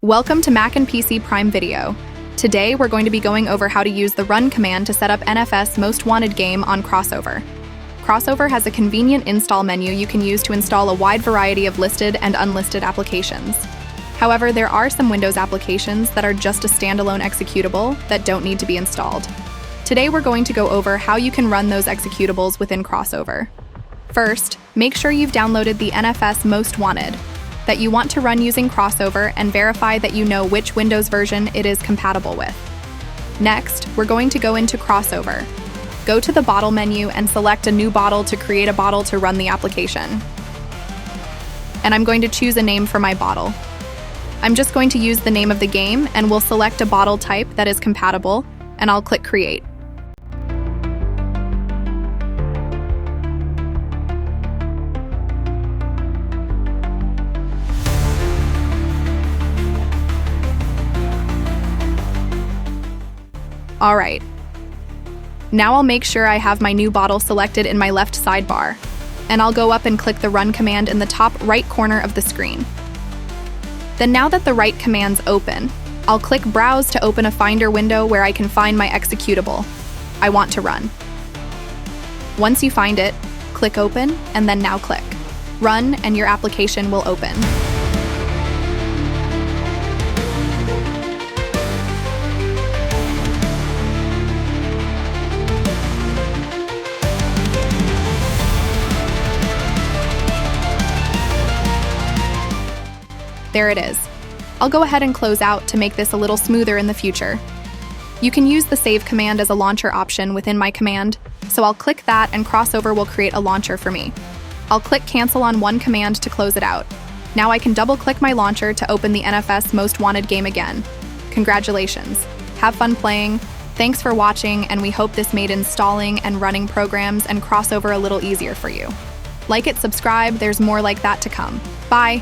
Welcome to Mac and PC Prime Video. Today we're going to be going over how to use the run command to set up NFS Most Wanted game on CrossOver. CrossOver has a convenient install menu you can use to install a wide variety of listed and unlisted applications. However, there are some Windows applications that are just a standalone executable that don't need to be installed. Today we're going to go over how you can run those executables within CrossOver. First, make sure you've downloaded the NFS Most Wanted that you want to run using CrossOver and verify that you know which Windows version it is compatible with. Next, we're going to go into CrossOver. Go to the bottle menu and select a new bottle to create a bottle to run the application. And I'm going to choose a name for my bottle. I'm just going to use the name of the game and we'll select a bottle type that is compatible and I'll click Create. Alright. Now I'll make sure I have my new bottle selected in my left sidebar, and I'll go up and click the Run command in the top right corner of the screen. Then now that the right command's open, I'll click Browse to open a Finder window where I can find my executable I want to run. Once you find it, click Open, and then now click Run, and your application will open. There it is. I'll go ahead and close out to make this a little smoother in the future. You can use the Save command as a launcher option within my command, so I'll click that and CrossOver will create a launcher for me. I'll click Cancel on one command to close it out. Now I can double-click my launcher to open the NFS Most Wanted game again. Congratulations. Have fun playing. Thanks for watching, and we hope this made installing and running programs and CrossOver a little easier for you. Like it, subscribe, there's more like that to come. Bye!